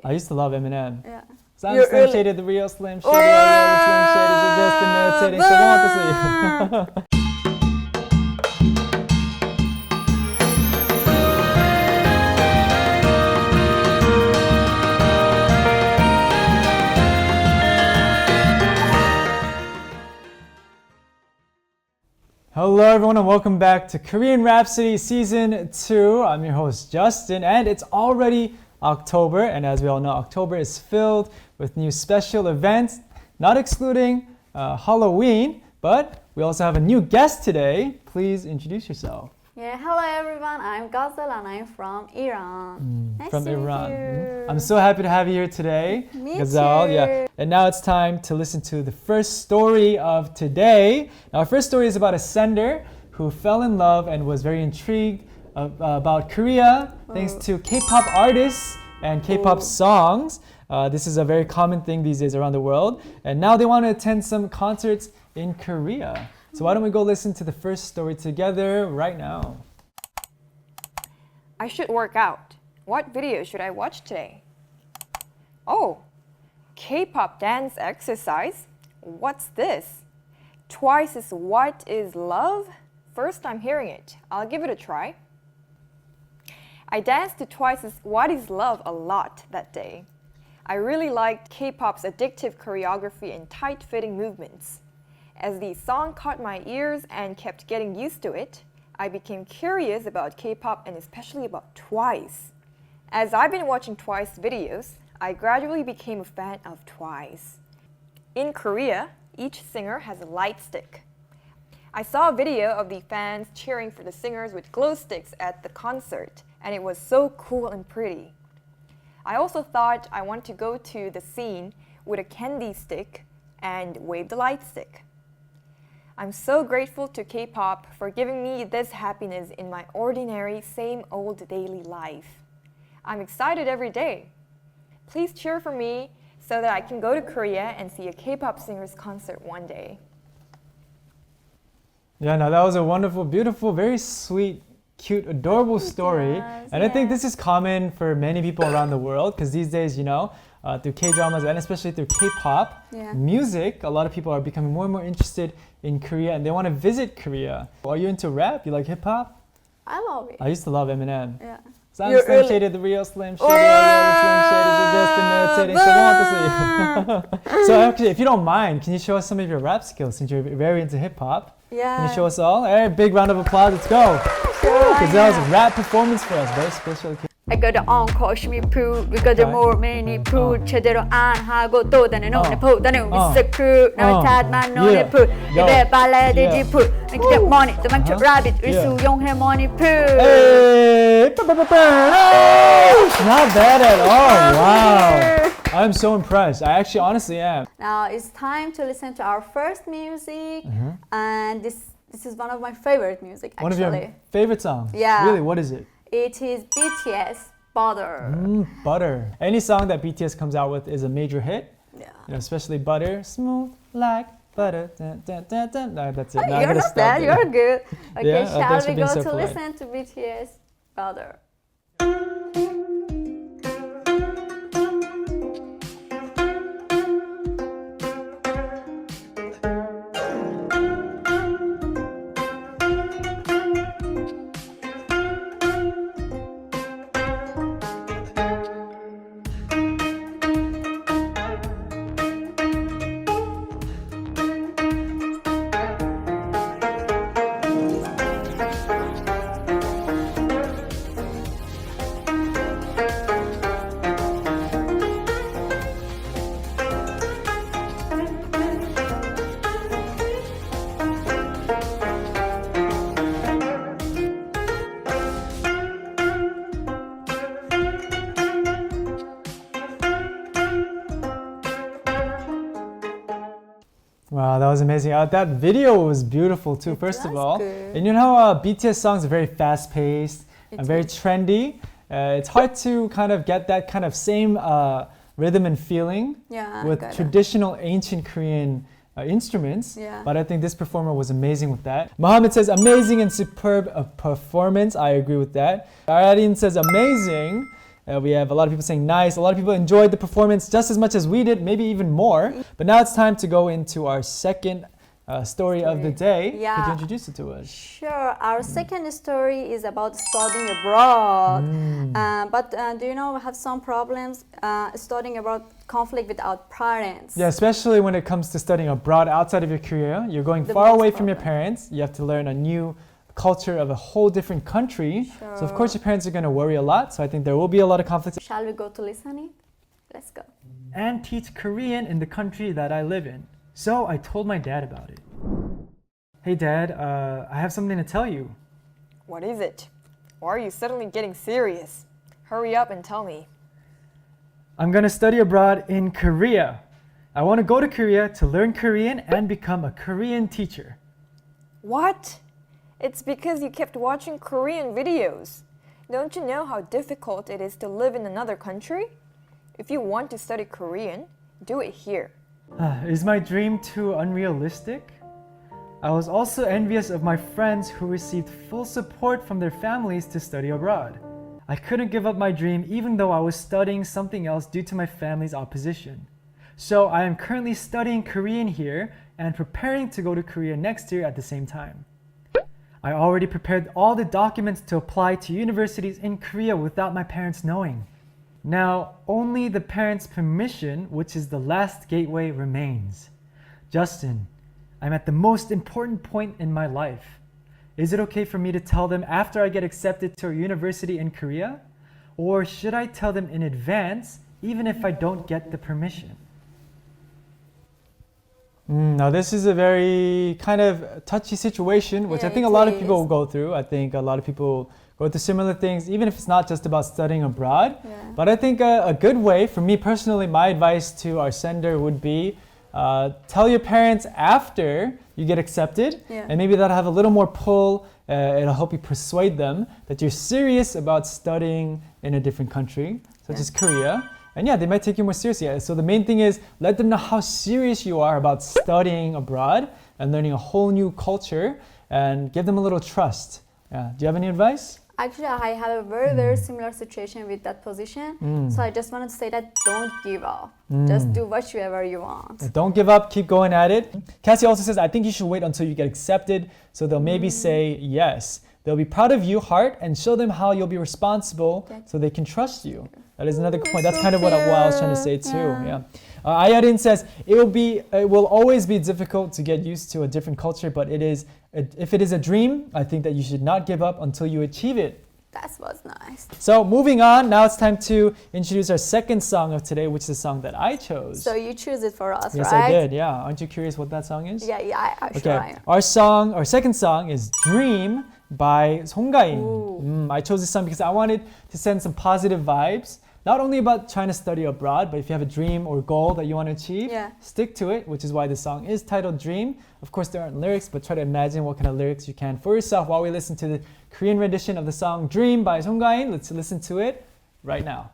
I used to love Eminem. Yeah. So I'm Slim Shady, the real Slim Shady. The Slim Shady is just imitating. So want to see. Hello everyone and welcome back to Korean Rhapsody Season 2. I'm your host Justin and it's already October, and as we all know, October is filled with new special events, not excluding Halloween, but we also have a new guest today. Please introduce yourself. Yeah, hello everyone, I'm Ghazal and I'm from Iran. Nice From to Iran. meet you. I'm so happy to have you here today, Me Ghazal. too. Yeah. And now it's time to listen to the first story of today. Now, our first story is about a sender who fell in love and was very intrigued about Korea thanks to K-pop artists and K-pop songs. This is a very common thing these days around the world. And now they want to attend some concerts in Korea. So why don't we go listen to the first story together right now? I should work out. What video should I watch today? Oh, K-pop dance exercise? What's this? TWICE's What is Love? First time hearing it. I'll give it a try. I danced to TWICE's What is Love a lot that day. I really liked K-pop's addictive choreography and tight-fitting movements. As the song caught my ears and kept getting used to it, I became curious about K-pop and especially about TWICE. As I've been watching TWICE videos, I gradually became a fan of TWICE. In Korea, each singer has a light stick. I saw a video of the fans cheering for the singers with glow sticks at the concert, and it was so cool and pretty. I also thought I wanted to go to the scene with a candy stick and wave the light stick. I'm so grateful to K-pop for giving me this happiness in my ordinary, same old daily life. I'm excited every day. Please cheer for me so that I can go to Korea and see a K-pop singer's concert one day. Yeah, no, that was a wonderful, beautiful, very sweet, cute, adorable story. Yes, and I think this is common for many people around the world because these days, you know, through K-dramas and especially through K-pop music, a lot of people are becoming more and more interested in Korea and they want to visit Korea. Are you into rap? You like hip-hop? I love it. I used to love Eminem. Yeah. So I'm Slim Shady, the real Slim Shady. The Slim Shady is just imitating. So want to see. So actually, if you don't mind, can you show us some of your rap skills since you're very into hip-hop? Yeah. Can you show us all? All right, big round of applause. Let's go. Because that was a rap performance for us. Very special. I got the on-course me food, we got the more many food. 제대로 안 하고 또 다른 오늘 food, 나는 with crew. 나는 탓만 너네 food. 이래 발레들지 food. I get money, 도망쳐 rabbit, 일수용해 money food. Hey, not bad at all. Wow. I'm so impressed. I actually honestly am. Now it's time to listen to our first music, and this is one of my favorite music actually. One of your favorite songs? Yeah. Really, what is it? It is BTS Butter. Butter. Any song that BTS comes out with is a major hit. Yeah. You know, especially Butter. Smooth like butter. Dun, dun, dun, dun. No, that's it. Oh, No, you're not bad, you're good. Okay, Yeah, shall thanks for we being go so to polite. listen to BTS Butter? Wow, that was amazing. That video was beautiful too, first of all. good. And you know how BTS songs are very fast-paced and very trendy. It's hard to kind of get that kind of same rhythm and feeling with traditional ancient Korean instruments. But I think this performer was amazing with that. Mohammed says amazing and superb performance. I agree with that. Aradin says amazing. We have a lot of people saying nice. A lot of people enjoyed the performance just as much as we did, maybe even more. But now it's time to go into our second story of the day. Yeah. Could you introduce it to us? Sure. Our second story is about studying abroad. But do you know we have some problems studying abroad, conflict with our parents? Yeah, especially when it comes to studying abroad outside of your career. You're going The far most away from your problem. parents. You have to learn a new culture of a whole different country. Sure. So of course your parents are going to worry a lot. So I think there will be a lot of conflict. Shall we go to listening? Let's go. And teach Korean in the country that I live in. So I told my dad about it. Hey Dad, I have something to tell you. What is it? Why are you suddenly getting serious? Hurry up and tell me. I'm going to study abroad in Korea. I want to go to Korea to learn Korean and become a Korean teacher. What? It's because you kept watching Korean videos. Don't you know how difficult it is to live in another country? If you want to study Korean, do it here. Is my dream too unrealistic? I was also envious of my friends who received full support from their families to study abroad. I couldn't give up my dream even though I was studying something else due to my family's opposition. So I am currently studying Korean here and preparing to go to Korea next year at the same time. I already prepared all the documents to apply to universities in Korea without my parents knowing. Now, only the parents' permission, which is the last gateway, remains. Justin, I'm at the most important point in my life. Is it okay for me to tell them after I get accepted to a university in Korea? Or should I tell them in advance, even if I don't get the permission? Now this is a very kind of touchy situation, which Yeah, I think a it lot of people is. will go through. I think a lot of people go through similar things, even if it's not just about studying abroad. Yeah. But I think a good way, for me personally, my advice to our sender would be tell your parents after you get accepted, Yeah. and maybe that'll have a little more pull. It'll help you persuade them that you're serious about studying in a different country, such Yeah. as Korea. And yeah, they might take you more seriously. So the main thing is let them know how serious you are about studying abroad and learning a whole new culture, and give them a little trust. Yeah. Do you have any advice? Actually, I have a very similar situation with that position. So I just wanted to say that don't give up. Just do whatever you want. Don't give up, keep going at it. Cassie also says, I think you should wait until you get accepted, so they'll maybe say yes. They'll be proud of you, heart, and show them how you'll be responsible so they can trust you. That is another good point. That's so kind of what I was trying to say cute. too. Yeah. Ayarin says, it will always be difficult to get used to a different culture, but if it is a dream, I think that you should not give up until you achieve it. That was nice. So moving on, now it's time to introduce our second song of today, which is a song that I chose. So you choose it for us, Yes, right? I did. Yeah. Aren't you curious what that song is? Yeah, I Okay. sure I am. Our second song is Dream by Songgain. I chose this song because I wanted to send some positive vibes, not only about trying to study abroad, but if you have a dream or goal that you want to achieve, Yeah. stick to it, which is why the song is titled Dream. Of course, there aren't lyrics, but try to imagine what kind of lyrics you can for yourself while we listen to the Korean rendition of the song Dream by Songgain. Let's listen to it right now.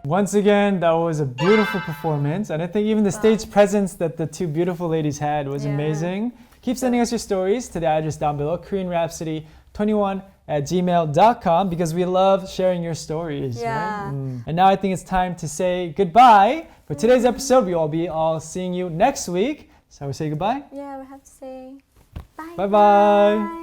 Once again, that was a beautiful performance, and I think even the stage presence that the two beautiful ladies had was Yeah. amazing. Keep sending us your stories to the address down below, koreanrhapsody21@gmail.com, because we love sharing your stories. Yeah. Right? And now I think it's time to say goodbye For today's episode, we will be all seeing you next week. So we say goodbye. Yeah, we have to say bye. Bye bye.